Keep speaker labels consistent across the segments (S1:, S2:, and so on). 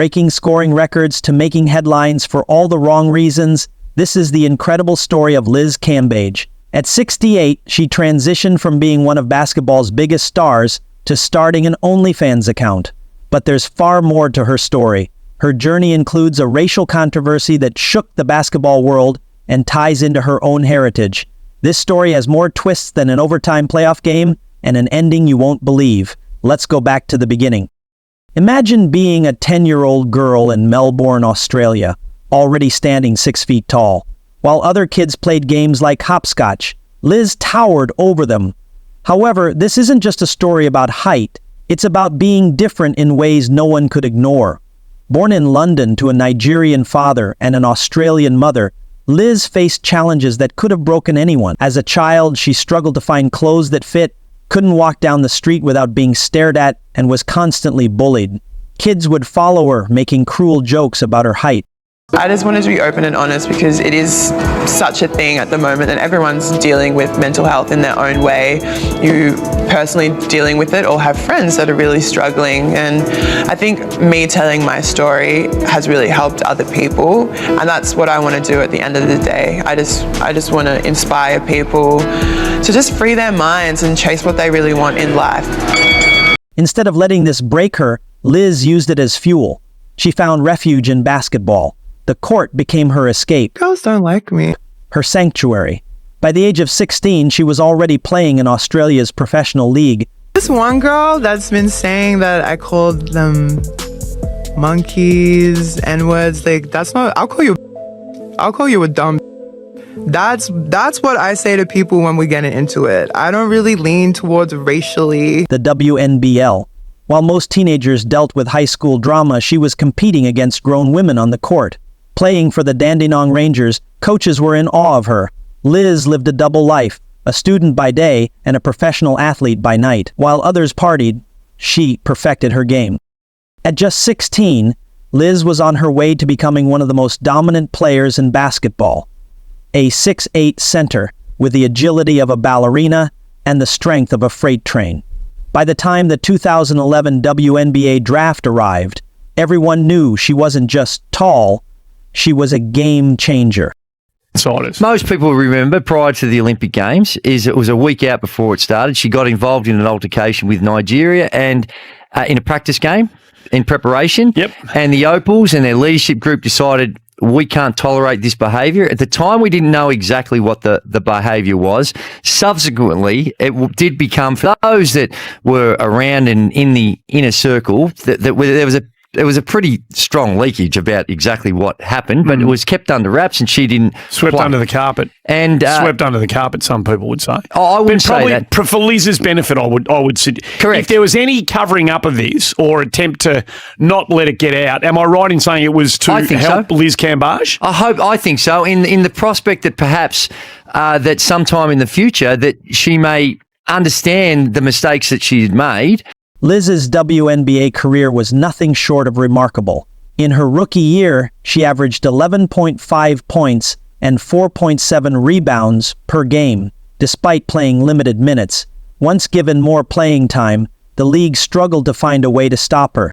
S1: breaking scoring records to making headlines for all the wrong reasons. This is the incredible story of Liz Cambage. At 68, she transitioned from being one of basketball's biggest stars to starting an OnlyFans account. But there's far more to her story. Her journey includes a racial controversy that shook the basketball world and ties into her own heritage. This story has more twists than an overtime playoff game and an ending you won't believe. Let's go back to the beginning. Imagine being a 10-year-old girl in Melbourne, Australia, already standing 6 feet tall. While other kids played games like hopscotch, Liz towered over them. However, this isn't just a story about height. It's about being different in ways no one could ignore. Born in London to a Nigerian father and an Australian mother, Liz faced challenges that could have broken anyone. As a child, she struggled to find clothes that fit, couldn't walk down the street without being stared at, and was constantly bullied. Kids would follow her, making cruel jokes about her height.
S2: I just wanted to be open and honest because it is such a thing at the moment and everyone's dealing with mental health in their own way. You personally dealing with it or have friends that are really struggling, and I think me telling my story has really helped other people, and that's what I want to do at the end of the day. I just want to inspire people to just free their minds and chase what they really want in life.
S1: Instead of letting this break her, Liz used it as fuel. She found refuge in basketball. The court became her escape.
S2: Girls don't like me.
S1: Her sanctuary. By the age of 16, she was already playing in Australia's professional league.
S2: This one girl that's been saying that I called them monkeys, N-words, like that's not, I'll call you a dumb. That's what I say to people when we get into it. I don't really lean towards racially.
S1: The WNBL. While most teenagers dealt with high school drama, she was competing against grown women on the court. Playing for the Dandenong Rangers, coaches were in awe of her. Liz lived a double life, a student by day and a professional athlete by night. While others partied, she perfected her game. At just 16, Liz was on her way to becoming one of the most dominant players in basketball. A 6'8" center with the agility of a ballerina and the strength of a freight train. By the time the 2011 WNBA draft arrived, everyone knew she wasn't just tall, she was a game changer.
S3: Most people remember prior to the Olympic Games is it was a week out before it started. She got involved in an altercation with Nigeria and in a practice game in preparation.
S4: Yep.
S3: And the Opals and their leadership group decided we can't tolerate this behaviour. At the time, we didn't know exactly what the behaviour was. Subsequently, it did become, for those that were around and in the inner circle, that there was a pretty strong leakage about exactly what happened, but it was kept under wraps and she didn't
S4: Swept under the carpet.
S3: And
S4: swept under the carpet, some people would say.
S3: Oh, I wouldn't say that.
S4: For Liz's benefit, I would say.
S3: Correct.
S4: If there was any covering up of this or attempt to not let it get out, am I right in saying it was to help Liz Cambage?
S3: I think so. In the prospect that perhaps that sometime in the future that she may understand the mistakes that she had made.
S1: Liz's WNBA career was nothing short of remarkable. In her rookie year, she averaged 11.5 points and 4.7 rebounds per game, despite playing limited minutes. Once given more playing time, the league struggled to find a way to stop her.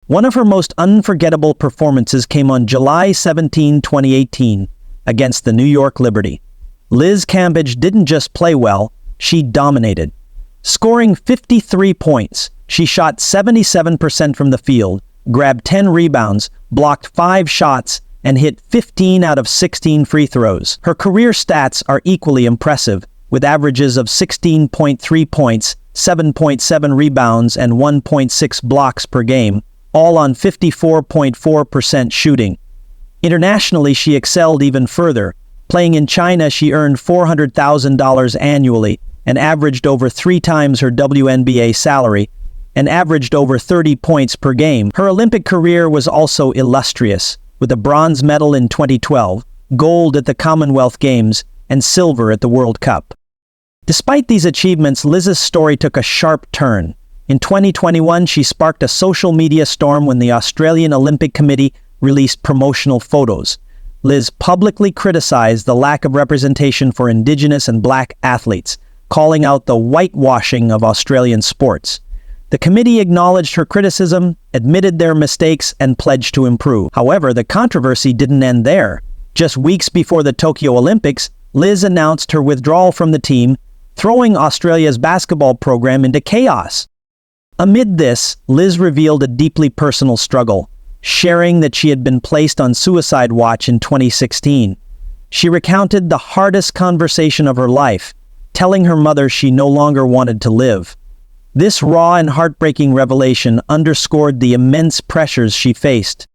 S1: One of her most unforgettable performances came on July 17, 2018, against the New York Liberty. Liz Cambage didn't just play well, she dominated. Scoring 53 points, she shot 77% from the field, grabbed 10 rebounds, blocked 5 shots, and hit 15 out of 16 free throws. Her career stats are equally impressive, with averages of 16.3 points, 7.7 rebounds, and 1.6 blocks per game, all on 54.4% shooting. Internationally, she excelled even further. Playing in China, she earned $400,000 annually and averaged over 3 times her WNBA salary, and averaged over 30 points per game. Her Olympic career was also illustrious, with a bronze medal in 2012, gold at the Commonwealth Games, and silver at the World Cup. Despite these achievements, Liz's story took a sharp turn. In 2021, she sparked a social media storm when the Australian Olympic Committee released promotional photos. Liz publicly criticized the lack of representation for Indigenous and Black athletes, calling out the whitewashing of Australian sports. The committee acknowledged her criticism, admitted their mistakes, and pledged to improve. However, the controversy didn't end there. Just weeks before the Tokyo Olympics, Liz announced her withdrawal from the team, throwing Australia's basketball program into chaos. Amid this, Liz revealed a deeply personal struggle, sharing that she had been placed on suicide watch in 2016. She recounted the hardest conversation of her life, telling her mother she no longer wanted to live. This raw and heartbreaking revelation underscored the immense pressures she faced.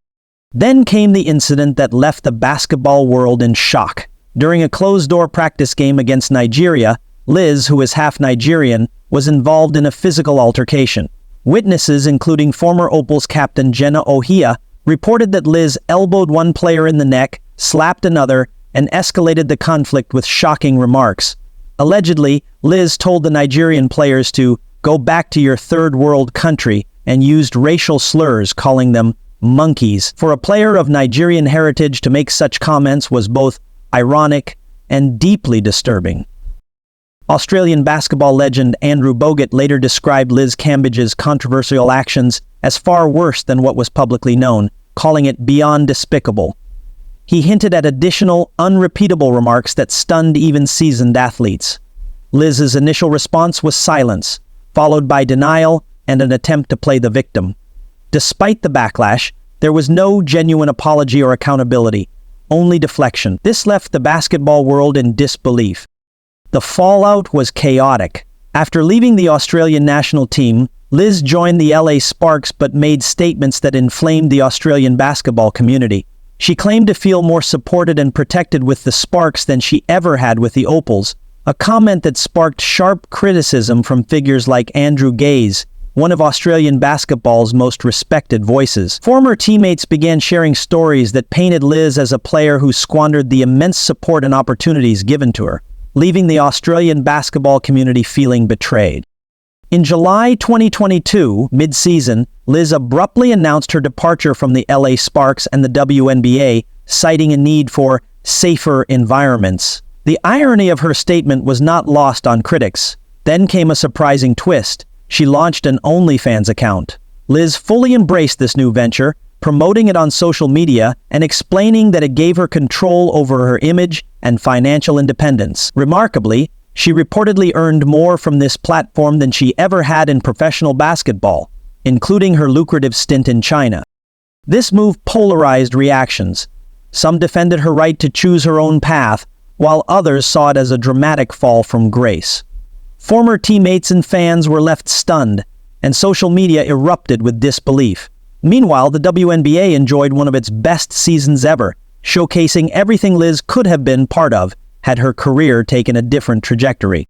S1: Then came the incident that left the basketball world in shock. During a closed-door practice game against Nigeria, Liz, who is half Nigerian, was involved in a physical altercation. Witnesses, including former Opals captain Jenna Ohia, reported that Liz elbowed one player in the neck, slapped another, and escalated the conflict with shocking remarks. Allegedly, Liz told the Nigerian players to go back to your third world country and used racial slurs, calling them monkeys. For a player of Nigerian heritage to make such comments was both ironic and deeply disturbing. Australian basketball legend Andrew Bogut later described Liz Cambage's controversial actions as far worse than what was publicly known, calling it beyond despicable. He hinted at additional, unrepeatable remarks that stunned even seasoned athletes. Liz's initial response was silence, followed by denial and an attempt to play the victim. Despite the backlash, there was no genuine apology or accountability, only deflection. This left the basketball world in disbelief. The fallout was chaotic. After leaving the Australian national team, Liz joined the LA Sparks but made statements that inflamed the Australian basketball community. She claimed to feel more supported and protected with the Sparks than she ever had with the Opals, a comment that sparked sharp criticism from figures like Andrew Gaze, one of Australian basketball's most respected voices. Former teammates began sharing stories that painted Liz as a player who squandered the immense support and opportunities given to her, leaving the Australian basketball community feeling betrayed. In July 2022, mid-season, Liz abruptly announced her departure from the LA Sparks and the WNBA, citing a need for safer environments. The irony of her statement was not lost on critics. Then came a surprising twist. She launched an OnlyFans account. Liz fully embraced this new venture, promoting it on social media and explaining that it gave her control over her image and financial independence. Remarkably, she reportedly earned more from this platform than she ever had in professional basketball, including her lucrative stint in China. This move polarized reactions. Some defended her right to choose her own path, while others saw it as a dramatic fall from grace. Former teammates and fans were left stunned, and social media erupted with disbelief. Meanwhile, the WNBA enjoyed one of its best seasons ever, showcasing everything Liz could have been part of had her career taken a different trajectory.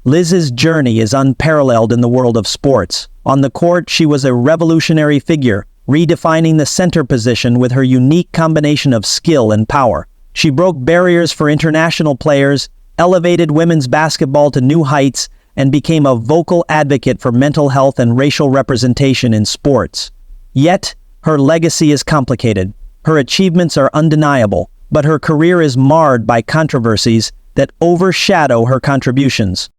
S1: Liz's journey is unparalleled in the world of sports. On the court, she was a revolutionary figure, redefining the center position with her unique combination of skill and power. She broke barriers for international players, elevated women's basketball to new heights, and became a vocal advocate for mental health and racial representation in sports. Yet, her legacy is complicated. Her achievements are undeniable, but her career is marred by controversies that overshadow her contributions.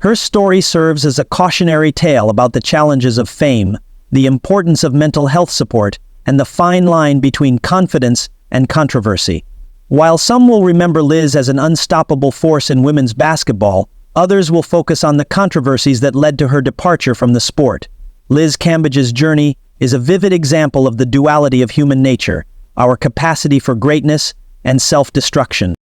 S1: Her story serves as a cautionary tale about the challenges of fame, the importance of mental health support, and the fine line between confidence and controversy. While some will remember Liz as an unstoppable force in women's basketball, others will focus on the controversies that led to her departure from the sport. Liz Cambage's journey is a vivid example of the duality of human nature, our capacity for greatness and self-destruction.